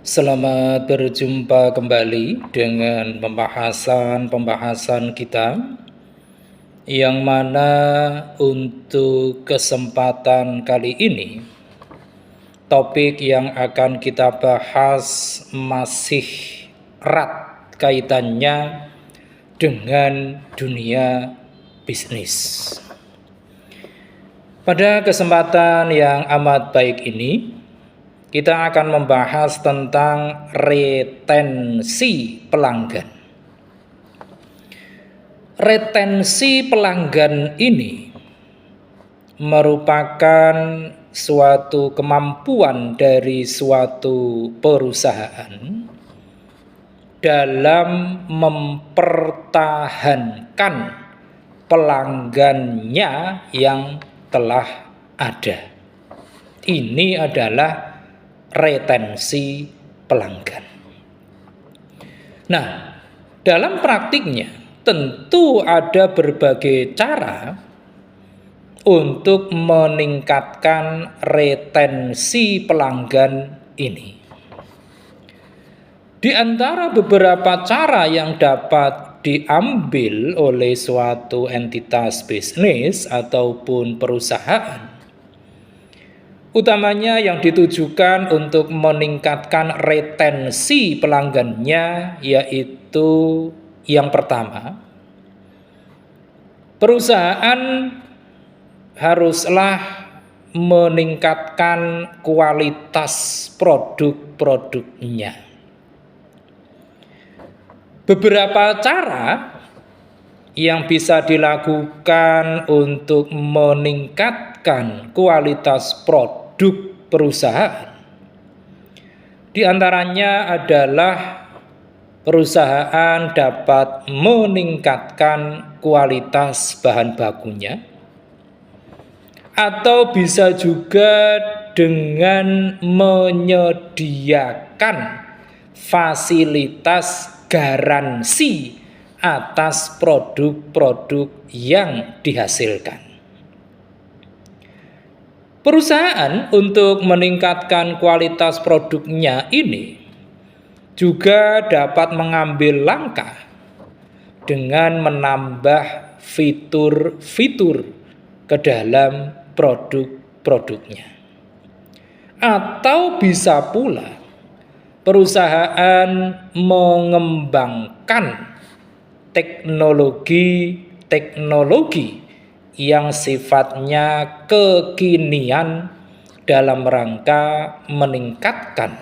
Selamat berjumpa kembali dengan pembahasan kita yang mana untuk kesempatan kali ini topik yang akan kita bahas masih erat kaitannya dengan dunia bisnis. Pada kesempatan yang amat baik ini, kita akan membahas tentang retensi pelanggan. Retensi pelanggan ini merupakan suatu kemampuan dari suatu perusahaan dalam mempertahankan pelanggannya yang telah ada. Ini adalah retensi pelanggan. Nah, dalam praktiknya tentu ada berbagai cara untuk meningkatkan retensi pelanggan ini. Di antara beberapa cara yang dapat diambil oleh suatu entitas bisnis ataupun perusahaan, utamanya yang ditujukan untuk meningkatkan retensi pelanggannya, yaitu yang pertama, perusahaan haruslah meningkatkan kualitas produk-produknya. Beberapa cara yang bisa dilakukan untuk meningkatkan kualitas produk perusahaan, di antaranya adalah perusahaan dapat meningkatkan kualitas bahan bakunya, atau bisa juga dengan menyediakan fasilitas garansi atas produk-produk yang dihasilkan. Perusahaan untuk meningkatkan kualitas produknya ini juga dapat mengambil langkah dengan menambah fitur-fitur ke dalam produk-produknya. Atau bisa pula perusahaan mengembangkan teknologi yang sifatnya kekinian dalam rangka meningkatkan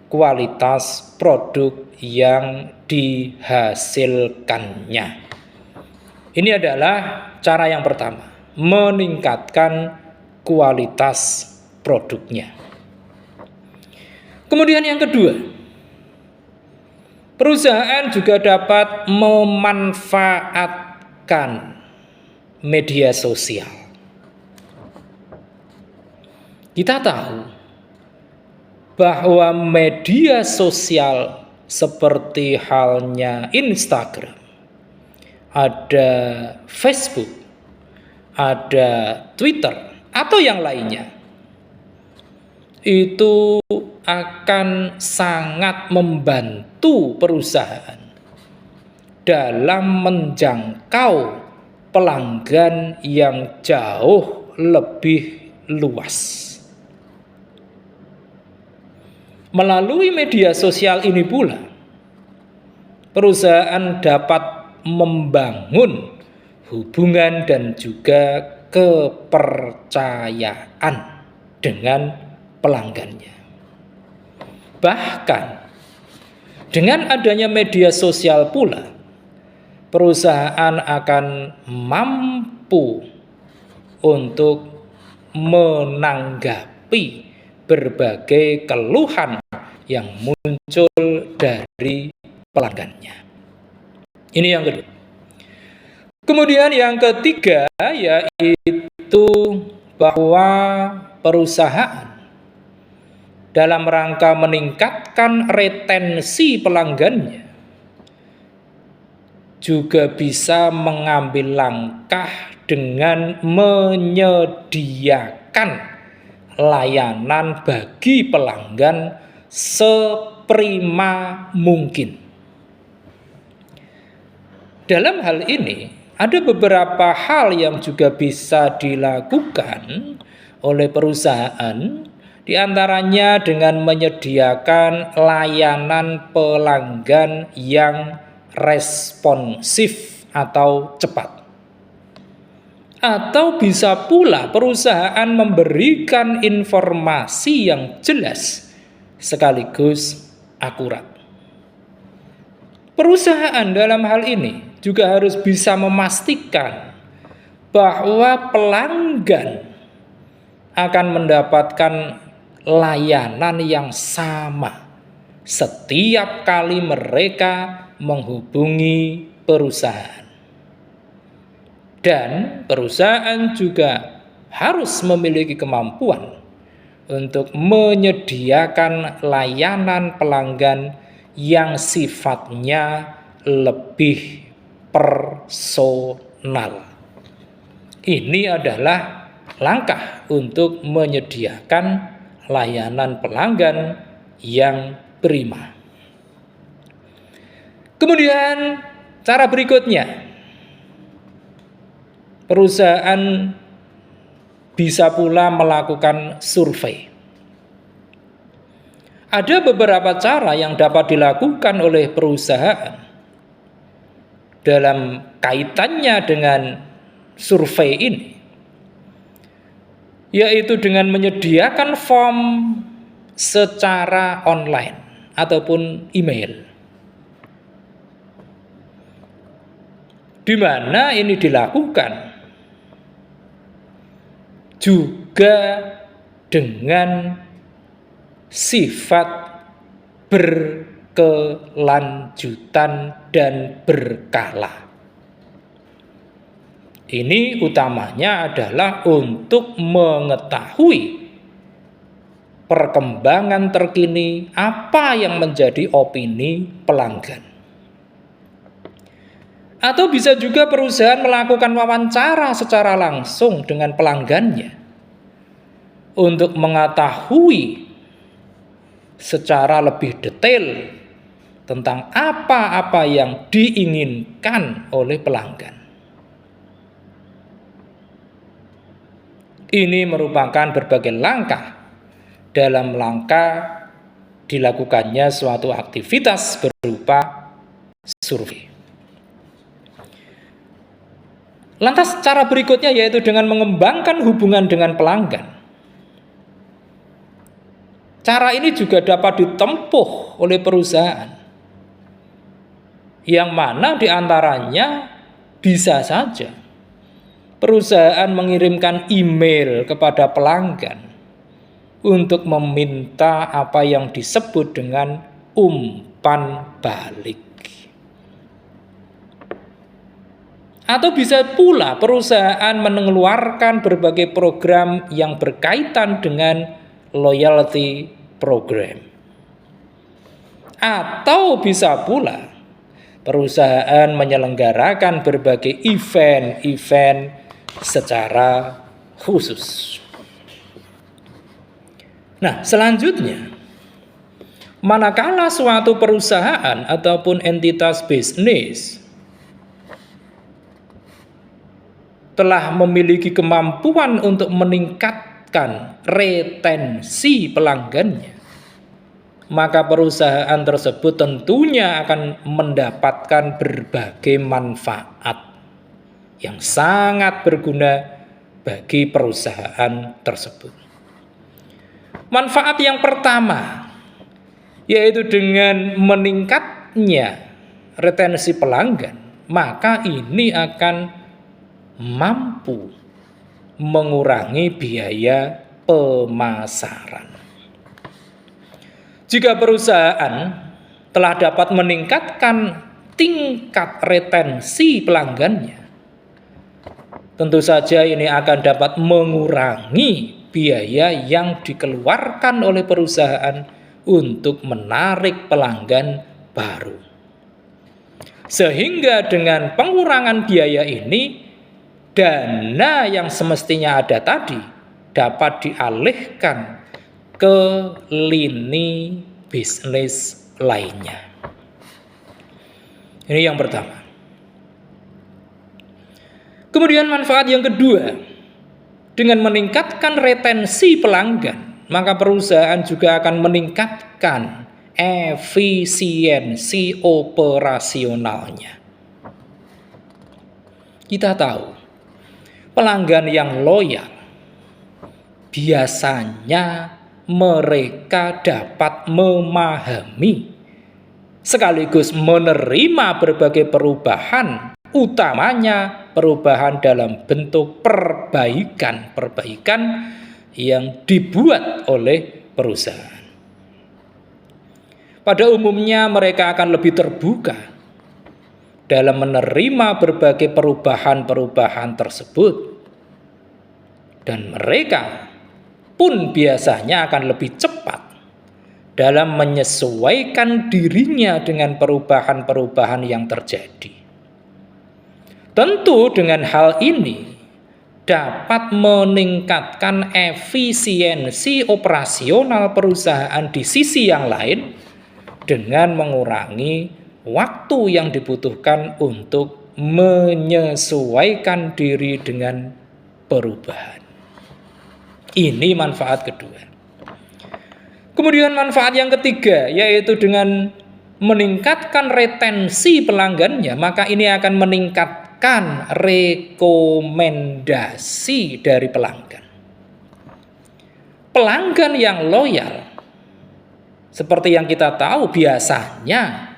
kualitas produk yang dihasilkannya. Ini adalah cara yang pertama, meningkatkan kualitas produknya. Kemudian yang kedua, perusahaan juga dapat memanfaatkan media sosial. Kita tahu bahwa media sosial seperti halnya Instagram, ada Facebook, ada Twitter, atau yang lainnya, itu akan sangat membantu perusahaan dalam menjangkau pelanggan yang jauh lebih luas. Melalui media sosial ini pula, perusahaan dapat membangun hubungan dan juga kepercayaan dengan pelanggannya. Bahkan dengan adanya media sosial pula, perusahaan akan mampu untuk menanggapi berbagai keluhan yang muncul dari pelanggannya. Ini yang kedua. Kemudian yang ketiga, yaitu bahwa perusahaan dalam rangka meningkatkan retensi pelanggannya juga bisa mengambil langkah dengan menyediakan layanan bagi pelanggan seprima mungkin. Dalam hal ini, ada beberapa hal yang juga bisa dilakukan oleh perusahaan, di antaranya dengan menyediakan layanan pelanggan yang responsif atau cepat. Atau bisa pula perusahaan memberikan informasi yang jelas sekaligus akurat. Perusahaan dalam hal ini juga harus bisa memastikan bahwa pelanggan akan mendapatkan layanan yang sama setiap kali mereka menghubungi perusahaan. Dan perusahaan juga harus memiliki kemampuan untuk menyediakan layanan pelanggan yang sifatnya lebih personal. Ini adalah langkah untuk menyediakan layanan pelanggan yang prima. Kemudian cara berikutnya, perusahaan bisa pula melakukan survei. Ada beberapa cara yang dapat dilakukan oleh perusahaan dalam kaitannya dengan survei ini, yaitu dengan menyediakan form secara online ataupun email, di mana ini dilakukan juga dengan sifat berkelanjutan dan berkala. Ini utamanya adalah untuk mengetahui perkembangan terkini apa yang menjadi opini pelanggan. Atau bisa juga perusahaan melakukan wawancara secara langsung dengan pelanggannya untuk mengetahui secara lebih detail tentang apa-apa yang diinginkan oleh pelanggan. Ini merupakan berbagai langkah dalam rangka dilakukannya suatu aktivitas berupa survei. Lantas cara berikutnya yaitu dengan mengembangkan hubungan dengan pelanggan. Cara ini juga dapat ditempuh oleh perusahaan, yang mana diantaranya bisa saja perusahaan mengirimkan email kepada pelanggan untuk meminta apa yang disebut dengan umpan balik. Atau bisa pula perusahaan mengeluarkan berbagai program yang berkaitan dengan loyalty program. Atau bisa pula perusahaan menyelenggarakan berbagai event-event secara khusus. Nah, selanjutnya, manakala suatu perusahaan ataupun entitas bisnis telah memiliki kemampuan untuk meningkatkan retensi pelanggannya, maka perusahaan tersebut tentunya akan mendapatkan berbagai manfaat yang sangat berguna bagi perusahaan tersebut. Manfaat yang pertama yaitu dengan meningkatnya retensi pelanggan, maka ini akan mampu mengurangi biaya pemasaran. Jika perusahaan telah dapat meningkatkan tingkat retensi pelanggannya, tentu saja ini akan dapat mengurangi biaya yang dikeluarkan oleh perusahaan untuk menarik pelanggan baru. Sehingga dengan pengurangan biaya ini, dana yang semestinya ada tadi dapat dialihkan ke lini bisnis lainnya. Ini yang pertama. Kemudian manfaat yang kedua, dengan meningkatkan retensi pelanggan, maka perusahaan juga akan meningkatkan efisiensi operasionalnya. Kita tahu, pelanggan yang loyal biasanya mereka dapat memahami sekaligus menerima berbagai perubahan, utamanya perubahan dalam bentuk perbaikan yang dibuat oleh perusahaan. Pada umumnya mereka akan lebih terbuka dalam menerima berbagai perubahan-perubahan tersebut, dan mereka pun biasanya akan lebih cepat dalam menyesuaikan dirinya dengan perubahan-perubahan yang terjadi. Tentu dengan hal ini dapat meningkatkan efisiensi operasional perusahaan di sisi yang lain dengan mengurangi waktu yang dibutuhkan untuk menyesuaikan diri dengan perubahan. Ini manfaat kedua. Kemudian manfaat yang ketiga, yaitu dengan meningkatkan retensi pelanggannya, maka ini akan meningkatkan rekomendasi dari pelanggan. Pelanggan yang loyal, seperti yang kita tahu, biasanya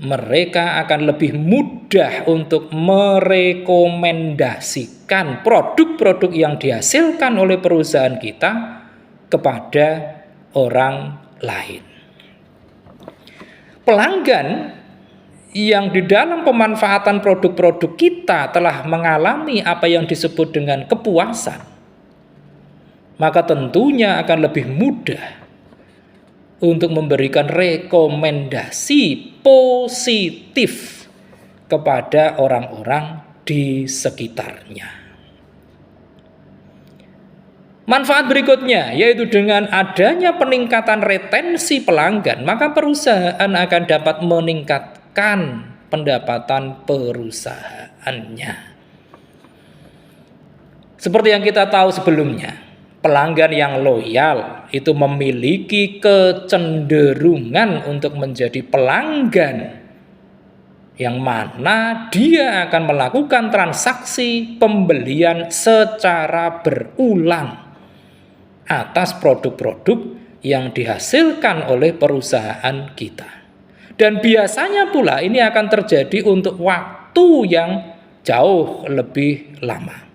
mereka akan lebih mudah untuk merekomendasikan produk-produk yang dihasilkan oleh perusahaan kita kepada orang lain. Pelanggan yang di dalam pemanfaatan produk-produk kita telah mengalami apa yang disebut dengan kepuasan, maka tentunya akan lebih mudah untuk memberikan rekomendasi positif kepada orang-orang di sekitarnya. Manfaat berikutnya, yaitu dengan adanya peningkatan retensi pelanggan, maka perusahaan akan dapat meningkatkan pendapatan perusahaannya. Seperti yang kita tahu sebelumnya, pelanggan yang loyal itu memiliki kecenderungan untuk menjadi pelanggan yang mana dia akan melakukan transaksi pembelian secara berulang atas produk-produk yang dihasilkan oleh perusahaan kita. Dan biasanya pula ini akan terjadi untuk waktu yang jauh lebih lama.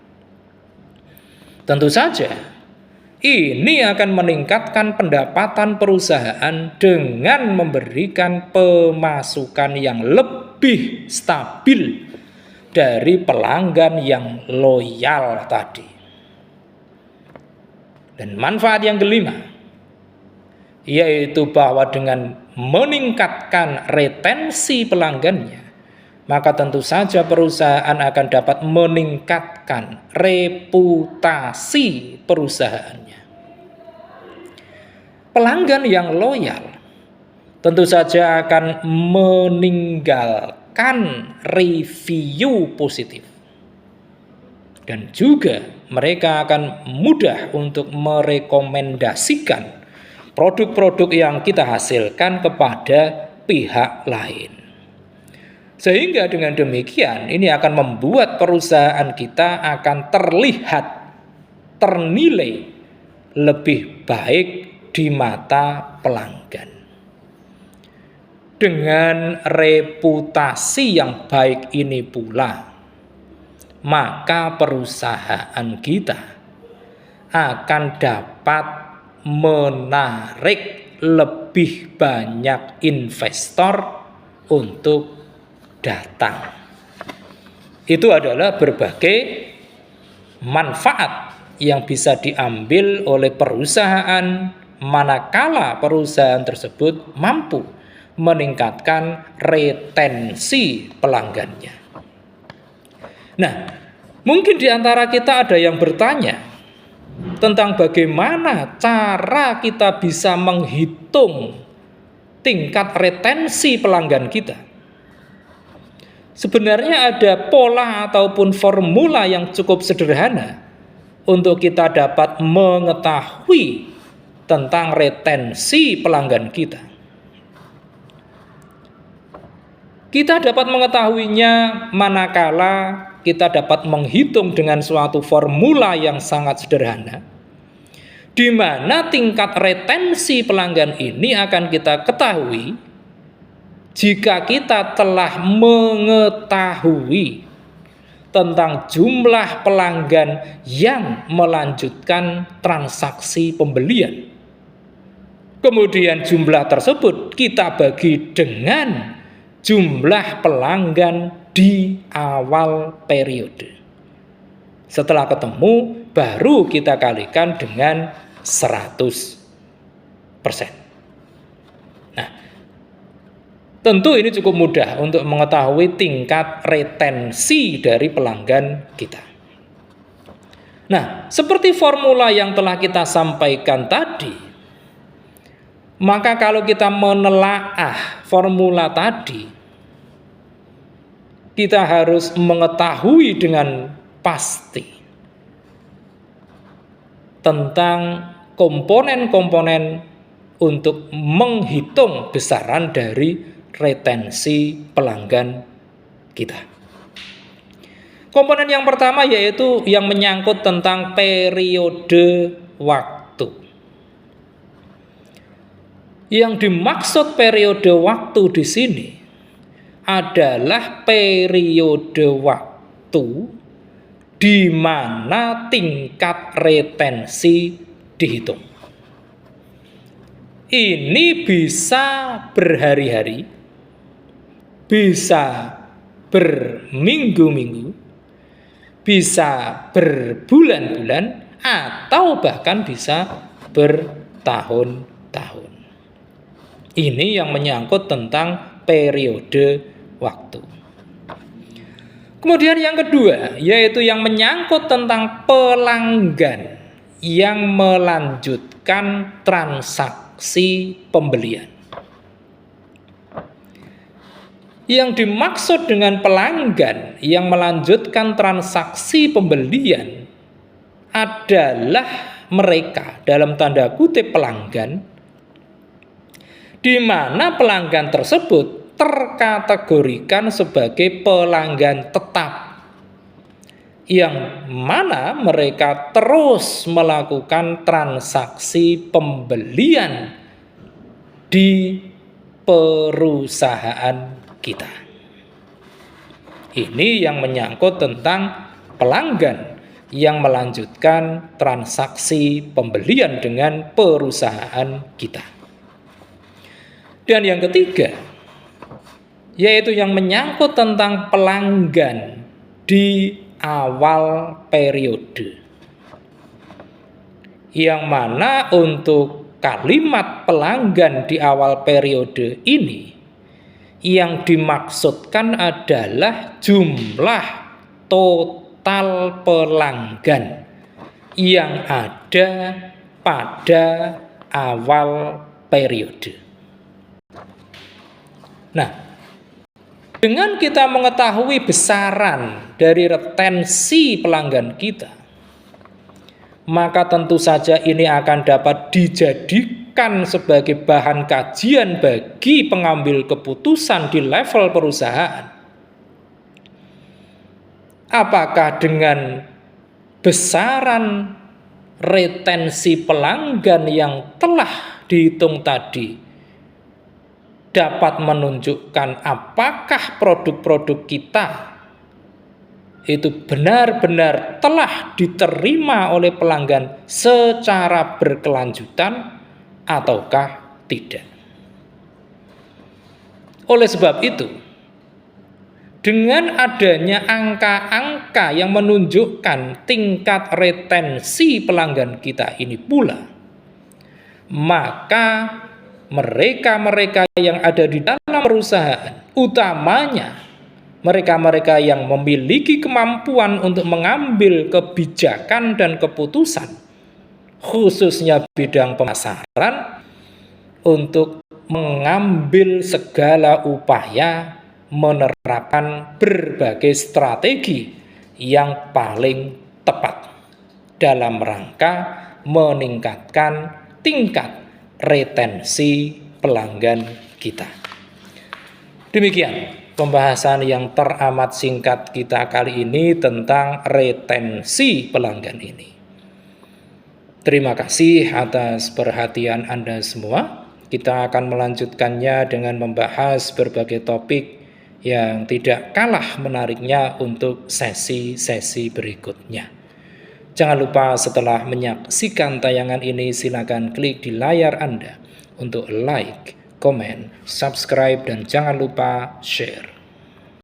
Tentu saja ini akan meningkatkan pendapatan perusahaan dengan memberikan pemasukan yang lebih stabil dari pelanggan yang loyal tadi. Dan manfaat yang kelima, yaitu bahwa dengan meningkatkan retensi pelanggannya, maka tentu saja perusahaan akan dapat meningkatkan reputasi perusahaannya. Pelanggan yang loyal tentu saja akan meninggalkan review positif. Dan juga mereka akan mudah untuk merekomendasikan produk-produk yang kita hasilkan kepada pihak lain. Sehingga dengan demikian ini akan membuat perusahaan kita akan terlihat, ternilai lebih baik di mata pelanggan. Dengan reputasi yang baik ini pula, maka perusahaan kita akan dapat menarik lebih banyak investor untuk datang. Itu adalah berbagai manfaat yang bisa diambil oleh perusahaan manakala perusahaan tersebut mampu meningkatkan retensi pelanggannya. Nah, mungkin di antara kita ada yang bertanya tentang bagaimana cara kita bisa menghitung tingkat retensi pelanggan kita. Sebenarnya ada pola ataupun formula yang cukup sederhana untuk kita dapat mengetahui tentang retensi pelanggan kita. Kita dapat mengetahuinya manakala kita dapat menghitung dengan suatu formula yang sangat sederhana, di mana tingkat retensi pelanggan ini akan kita ketahui jika kita telah mengetahui tentang jumlah pelanggan yang melanjutkan transaksi pembelian. Kemudian jumlah tersebut kita bagi dengan jumlah pelanggan di awal periode. Setelah ketemu, baru kita kalikan dengan 100%. Nah, tentu ini cukup mudah untuk mengetahui tingkat retensi dari pelanggan kita. Nah, seperti formula yang telah kita sampaikan tadi, maka kalau kita menelaah formula tadi, kita harus mengetahui dengan pasti tentang komponen-komponen untuk menghitung besaran dari retensi pelanggan kita. Komponen yang pertama yaitu yang menyangkut tentang periode waktu. Yang dimaksud periode waktu di sini adalah periode waktu di mana tingkat retensi dihitung. Ini bisa berhari-hari, bisa berminggu-minggu, bisa berbulan-bulan, atau bahkan bisa bertahun-tahun. Ini yang menyangkut tentang periode waktu. Kemudian yang kedua, yaitu yang menyangkut tentang pelanggan yang melanjutkan transaksi pembelian. Yang dimaksud dengan pelanggan yang melanjutkan transaksi pembelian adalah mereka, dalam tanda kutip pelanggan, di mana pelanggan tersebut terkategorikan sebagai pelanggan tetap, yang mana mereka terus melakukan transaksi pembelian di perusahaan kita. Ini yang menyangkut tentang pelanggan yang melanjutkan transaksi pembelian dengan perusahaan kita. Dan yang ketiga, yaitu yang menyangkut tentang pelanggan di awal periode. Yang mana untuk kalimat pelanggan di awal periode ini, yang dimaksudkan adalah jumlah total pelanggan yang ada pada awal periode. Nah, dengan kita mengetahui besaran dari retensi pelanggan kita, maka tentu saja ini akan dapat dijadikan sebagai bahan kajian bagi pengambil keputusan di level perusahaan. Apakah dengan besaran retensi pelanggan yang telah dihitung tadi dapat menunjukkan apakah produk-produk kita itu benar-benar telah diterima oleh pelanggan secara berkelanjutan ataukah tidak. Oleh sebab itu, dengan adanya angka-angka yang menunjukkan tingkat retensi pelanggan kita ini pula, maka mereka-mereka yang ada di dalam perusahaan, utamanya mereka-mereka yang memiliki kemampuan untuk mengambil kebijakan dan keputusan, khususnya bidang pemasaran, untuk mengambil segala upaya menerapkan berbagai strategi yang paling tepat dalam rangka meningkatkan tingkat retensi pelanggan kita. Demikian pembahasan yang teramat singkat kita kali ini tentang retensi pelanggan ini. Terima kasih atas perhatian Anda semua. Kita akan melanjutkannya dengan membahas berbagai topik yang tidak kalah menariknya untuk sesi-sesi berikutnya. Jangan lupa setelah menyaksikan tayangan ini silakan klik di layar Anda untuk like, komen, subscribe, dan jangan lupa share.